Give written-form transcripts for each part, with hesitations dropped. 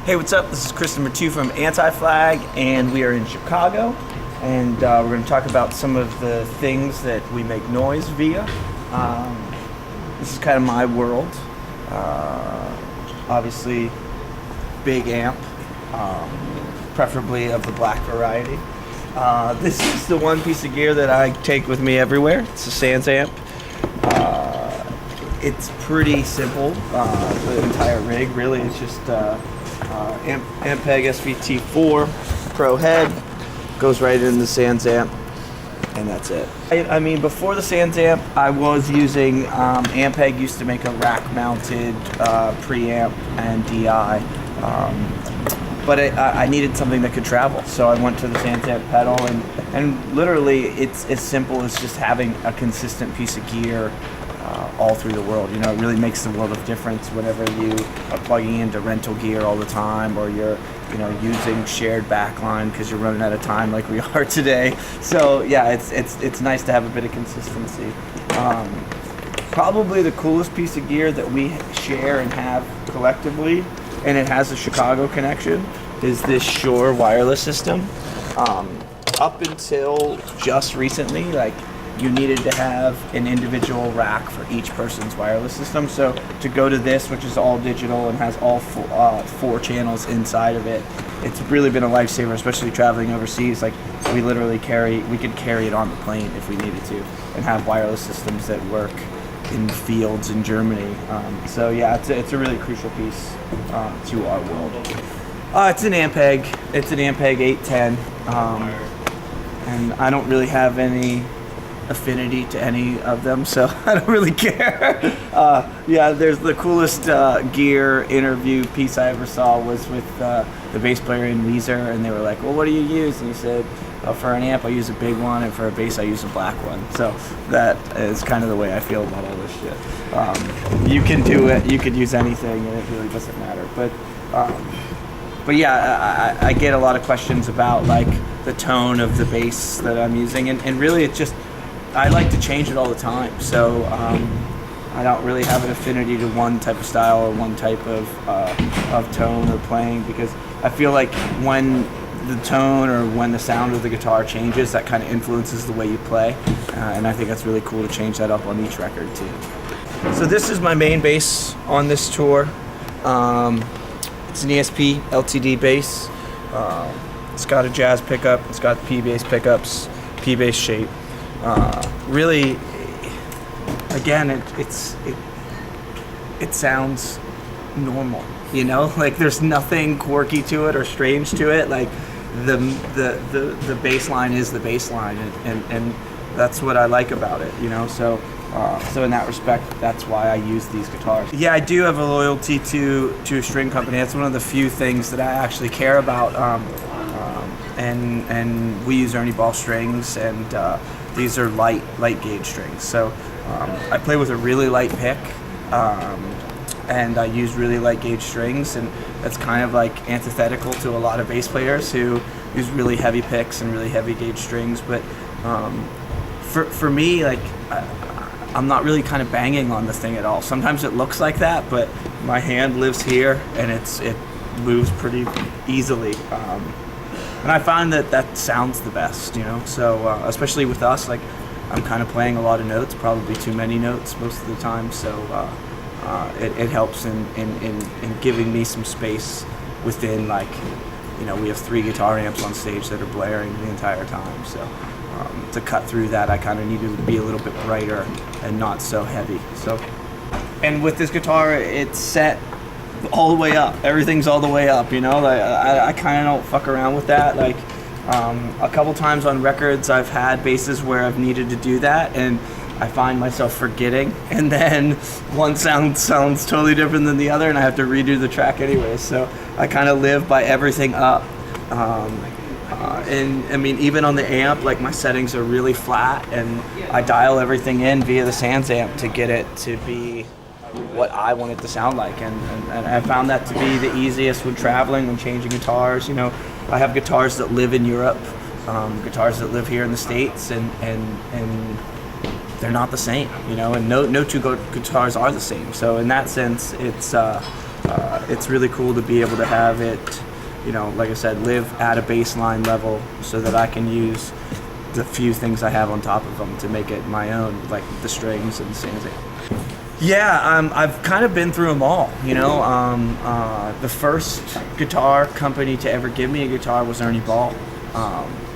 Hey, what's up? This is Chris number 2 from Anti-Flag, and we are in Chicago, and we're going to talk about some of the things that we make noise via. This is kind of my world. Obviously, big amp, preferably of the black variety. This is the one piece of gear that I take with me everywhere. It's a Sans amp. It's pretty simple, the entire rig. Really, it's just Ampeg SVT4 Pro head, goes right in the Sans amp, and that's it. I mean, before the Sans amp, I was using Ampeg used to make a rack-mounted preamp and DI, but I needed something that could travel, so I went to the Sans amp pedal, and literally, it's as simple as just having a consistent piece of gear all through the world. You know, it really makes the world of difference whenever you are plugging into rental gear all the time, or you're, you know, using shared backline because you're running out of time like we are today. So yeah, it's nice to have a bit of consistency. Probably the coolest piece of gear that we share and have collectively, and it has a Chicago connection, is this Shure wireless system. Up until just recently, like, you needed to have an individual rack for each person's wireless system. So to go to this, which is all digital and has all four channels inside of it, it's really been a lifesaver, especially traveling overseas. Like, we could carry it on the plane if we needed to, and have wireless systems that work in fields in Germany. So yeah, it's a really crucial piece to our world. It's an Ampeg. It's an Ampeg 810, and I don't really have any affinity to any of them, so I don't really care. Yeah, there's the coolest gear interview piece I ever saw was with the bass player in Weezer, and they were like, well, what do you use? And he said, for an amp I use a big one, and for a bass I use a black one. So that is kind of the way I feel about all this shit. You can do it, you could use anything, and it really doesn't matter. But yeah, I get a lot of questions about like the tone of the bass that I'm using, and really it's just, I like to change it all the time, so I don't really have an affinity to one type of style or one type of tone or playing, because I feel like when the tone or when the sound of the guitar changes, that kind of influences the way you play, and I think that's really cool to change that up on each record too. So this is my main bass on this tour. It's an Esp LTD bass. It's got a jazz pickup, it's got P-bass pickups, P-bass shape. Really, again, it sounds normal, you know, like there's nothing quirky to it or strange to it. Like the bass line is the bass line, and that's what I like about it, you know. So in that respect, that's why I use these guitars. Yeah, I do have a loyalty to a string company. That's one of the few things that I actually care about. And we use Ernie Ball strings, and these are light gauge strings. So I play with a really light pick, and I use really light gauge strings, and that's kind of like antithetical to a lot of bass players who use really heavy picks and really heavy gauge strings. But for me, like, I'm not really kind of banging on the thing at all. Sometimes it looks like that, but my hand lives here, and it moves pretty easily. And I find that sounds the best, you know. So especially with us, like, I'm kind of playing a lot of notes, probably too many notes most of the time. So it helps in giving me some space within, like, you know, we have 3 guitar amps on stage that are blaring the entire time. So to cut through that, I kind of need to be a little bit brighter and not so heavy. So, and with this guitar, it's set all the way up. Everything's all the way up, you know. Like, I kind of don't fuck around with that. Like, a couple times on records I've had basses where I've needed to do that, and I find myself forgetting, and then one sound sounds totally different than the other, and I have to redo the track anyway. So I kind of live by everything up. And I mean, even on the amp, like, my settings are really flat, and I dial everything in via the Sans amp to get it to be what I want it to sound like, and I found that to be the easiest when traveling, when changing guitars. You know, I have guitars that live in Europe, guitars that live here in the States, and they're not the same, you know, and no two guitars are the same. So in that sense, it's it's really cool to be able to have it, you know, like I said, live at a baseline level so that I can use the few things I have on top of them to make it my own, like the strings and the singing. Yeah, I've kind of been through them all, you know. The first guitar company to ever give me a guitar was Ernie Ball,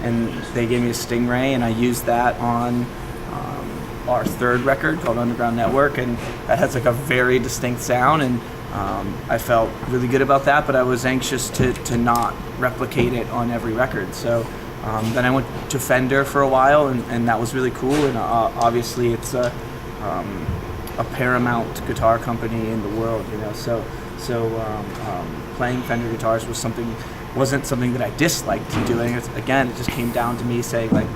and they gave me a Stingray, and I used that on our third record called Underground Network, and that has like a very distinct sound, and I felt really good about that, but I was anxious to not replicate it on every record. So then I went to Fender for a while, and that was really cool, and obviously it's a paramount guitar company in the world, you know. So playing Fender guitars wasn't something that I disliked doing. It just came down to me saying, like,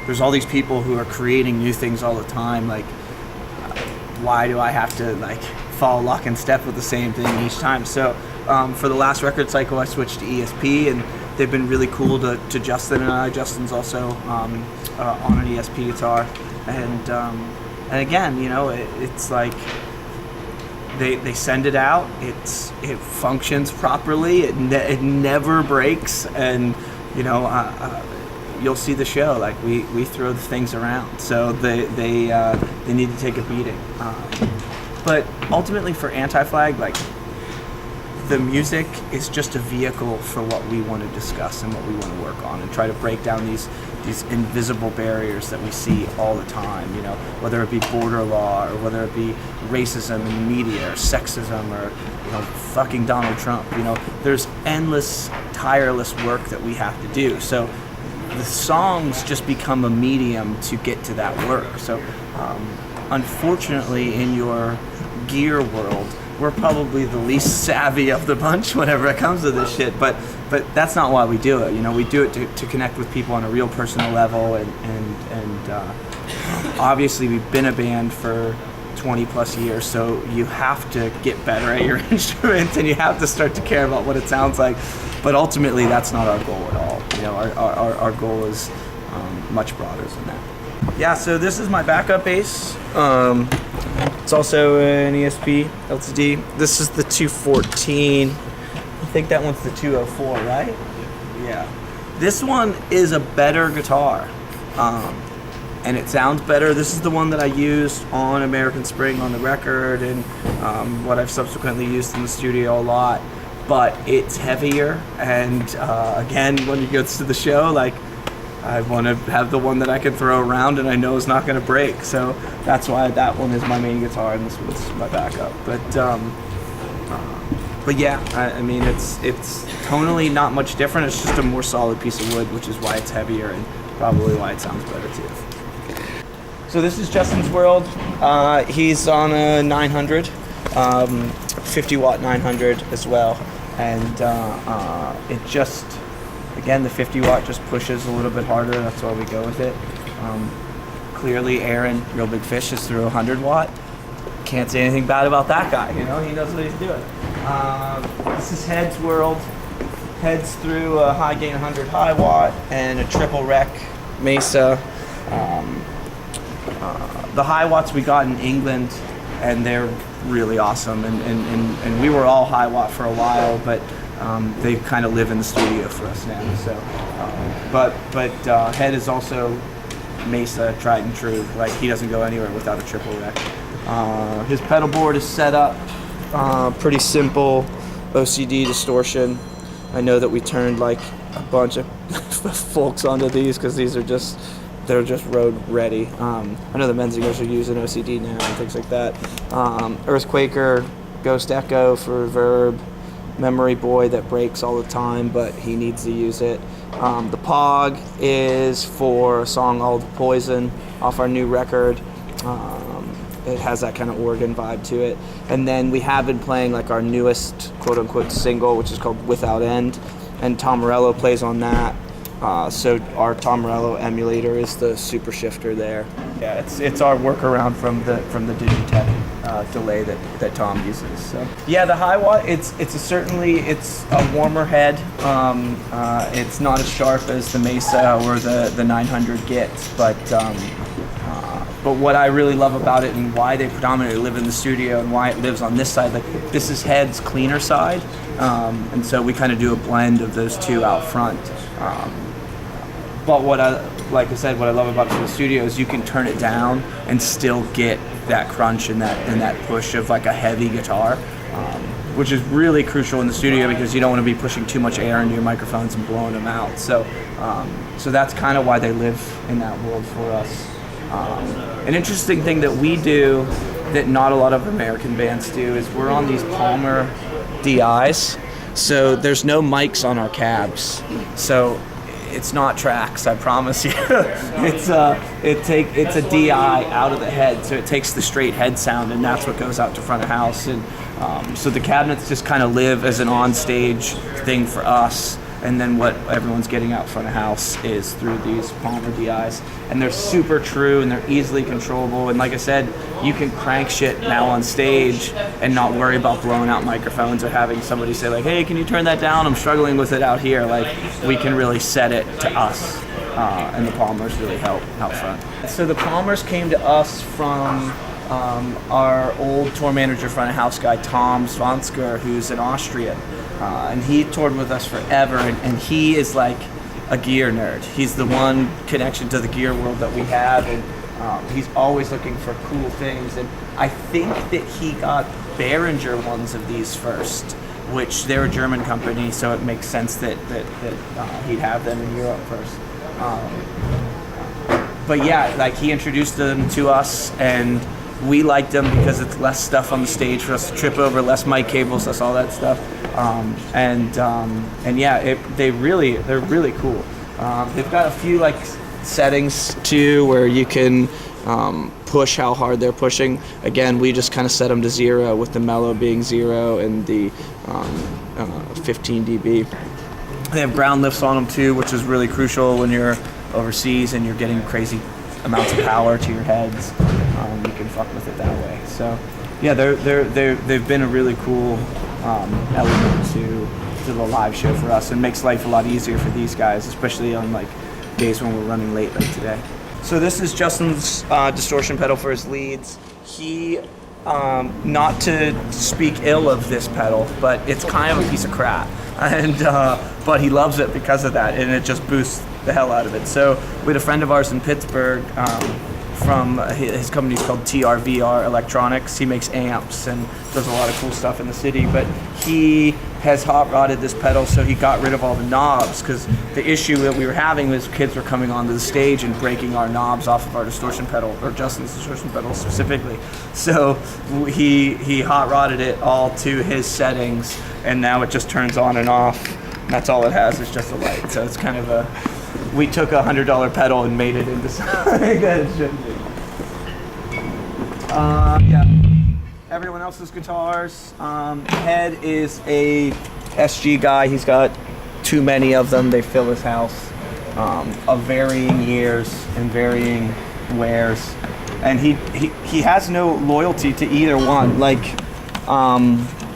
there's all these people who are creating new things all the time. Like, why do I have to like follow lock and step with the same thing each time? So for the last record cycle, I switched to ESP, and they've been really cool to Justin and I. Justin's also on an ESP guitar, and again, you know, it's like they send it out. It functions properly. It never breaks, and you know, you'll see the show. Like we throw the things around, so they need to take a beating. But ultimately, for Anti-Flag, like, the music is just a vehicle for what we want to discuss and what we want to work on, and try to break down these invisible barriers that we see all the time, you know, whether it be border law, or whether it be racism in media, or sexism, or, you know, fucking Donald Trump. You know, there's endless, tireless work that we have to do. So the songs just become a medium to get to that work. So unfortunately, in your gear world, we're probably the least savvy of the bunch whenever it comes to this shit, but that's not why we do it. You know, we do it to connect with people on a real personal level, and obviously we've been a band for 20 plus years, so you have to get better at your instruments, and you have to start to care about what it sounds like. But ultimately, that's not our goal at all. You know, our goal is much broader than that. Yeah, so this is my backup bass. It's also an ESP LCD. This is the 214. I think that one's the 204, right? Yeah. This one is a better guitar, and it sounds better. This is the one that I used on American Spring on the record, and what I've subsequently used in the studio a lot. But it's heavier, and again, when it gets to the show, like, I want to have the one that I can throw around and I know is not going to break. So that's why that one is my main guitar and this one's my backup. But yeah, I mean, it's tonally not much different. It's just a more solid piece of wood, which is why it's heavier and probably why it sounds better too. So this is Justin's World. He's on a 900, 50 watt 900 as well. And it just, again, the 50 watt just pushes a little bit harder. That's why we go with it. Clearly, Aaron, Real Big Fish, is through 100 watt. Can't say anything bad about that guy. You know, he knows what he's doing. This is Head's World. Head's through a high gain 100 high watt and a triple rec Mesa. The high watts we got in England, and they're really awesome. And we were all high watt for a while, but they kind of live in the studio for us now. So, but Head is also Mesa, tried and true. Like, he doesn't go anywhere without a triple rec. His pedal board is set up pretty simple, OCD Distortion. I know that we turned like a bunch of folks onto these because they're just road ready. I know the Menzingers are using OCD now and things like that. Earthquaker, Ghost Echo for reverb. Memory Boy that breaks all the time, but he needs to use it. The Pog is for a song called Poison off our new record. It has that kind of organ vibe to it. And then we have been playing like our newest quote-unquote single, which is called Without End, and Tom Morello plays on that. So our Tom Morello emulator is the super shifter there. Yeah, it's our workaround from the Digitech delay that Tom uses. So yeah, the high watt, it's a warmer head. It's not as sharp as the Mesa or the 900 gets, but But what I really love about it and why they predominantly live in the studio and why it lives on this side, like this is Head's cleaner side, and so we kind of do a blend of those two out front. But like I said, what I love about it for the studio is you can turn it down and still get that crunch and that push of like a heavy guitar, which is really crucial in the studio because you don't want to be pushing too much air into your microphones and blowing them out. So that's kind of why they live in that world for us. An interesting thing that we do that not a lot of American bands do is we're on these Palmer DIs, so there's no mics on our cabs. So it's not tracks, I promise you. It's a DI out of the head, so it takes the straight head sound, and that's what goes out to front of house. And so the cabinets just kind of live as an on-stage thing for us, and then what everyone's getting out front of house is through these Palmer DIs. And they're super true, and they're easily controllable. And like I said, you can crank shit now on stage and not worry about blowing out microphones or having somebody say like, hey, can you turn that down? I'm struggling with it out here. Like, we can really set it to us. And the Palmers really help out front. So the Palmers came to us from our old tour manager, front of house guy, Tom Svansker, who's an Austrian. And he toured with us forever, and he is like a gear nerd. He's the one connection to the gear world that we have, and he's always looking for cool things. And I think that he got Behringer ones of these first, which they're a German company, so it makes sense that he'd have them in Europe first. But yeah, like he introduced them to us, and we liked them because it's less stuff on the stage for us to trip over, less mic cables, less all that stuff. And yeah, they're really cool. They've got a few like settings too where you can push how hard they're pushing. Again, we just kind of set them to 0, with the mellow being 0 and the 15 dB. They have ground lifts on them too, which is really crucial when you're overseas and you're getting crazy amounts of power to your heads. You can fuck with it that way. So yeah, they've been a really cool element to the live show for us, and makes life a lot easier for these guys, especially on like days when we're running late like today. So this is Justin's distortion pedal for his leads. He, not to speak ill of this pedal, but it's kind of a piece of crap, and but he loves it because of that, and it just boosts the hell out of it. So we had a friend of ours in Pittsburgh from his company called TRVR Electronics. He makes amps and does a lot of cool stuff in the city, but he has hot rodded this pedal, so he got rid of all the knobs, because the issue that we were having was kids were coming onto the stage and breaking our knobs off of our distortion pedal, or Justin's distortion pedal specifically. So he hot rodded it all to his settings, and now it just turns on and off. And that's all it has, is just a light. So it's kind of we took a $100 pedal and made it into something that it shouldn't be. Yeah. Everyone else's guitars. Head is a SG guy. He's got too many of them. They fill his house, of varying years and varying wears. And he has no loyalty to either one. Like,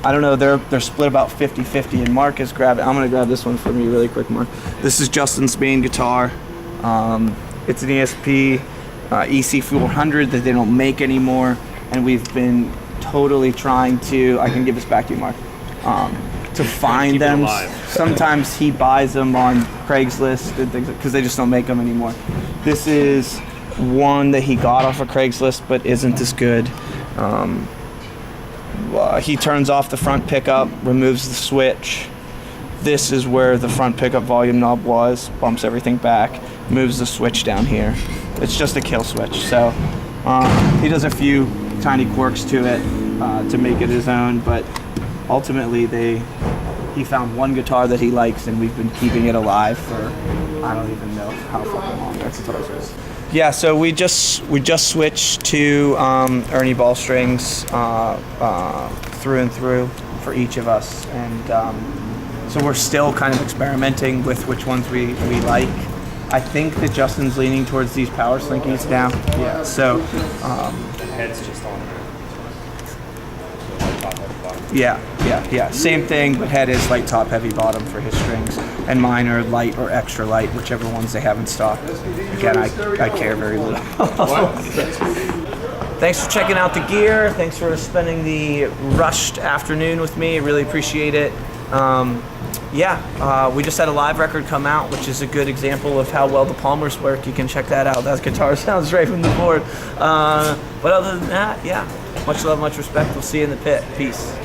I don't know, they're split about 50-50, and Mark has grabbed, I'm gonna grab this one for me really quick, Mark. This is Justin's main guitar. It's an Esp Ec 400 that they don't make anymore, and we've been totally trying to, I can give this back to you, Mark, to find them. Sometimes he buys them on Craigslist and things, because they just don't make them anymore. This is one that he got off of Craigslist but isn't as good. He turns off the front pickup, removes the switch. This is where the front pickup volume knob was, bumps everything back, moves the switch down here. It's just a kill switch. So he does a few tiny quirks to it to make it his own, but ultimately he found one guitar that he likes, and we've been keeping it alive for, I don't even know how fucking long. That's the guitar is. Yeah, so we just switched to Ernie ball strings through and through for each of us, and so we're still kind of experimenting with which ones we like. I think that Justin's leaning towards these power slinkies now. Yeah, so head's just on yeah, same thing, but head is like top heavy bottom for his strings. and mine are light or extra light, whichever ones they have in stock. Again, I care very little. Thanks for checking out the gear. Thanks for spending the rushed afternoon with me. I really appreciate it. We just had a live record come out, which is a good example of how well the Palmers work. You can check that out. That guitar sounds right from the board. But other than that, yeah, much love, much respect. We'll see you in the pit. Peace.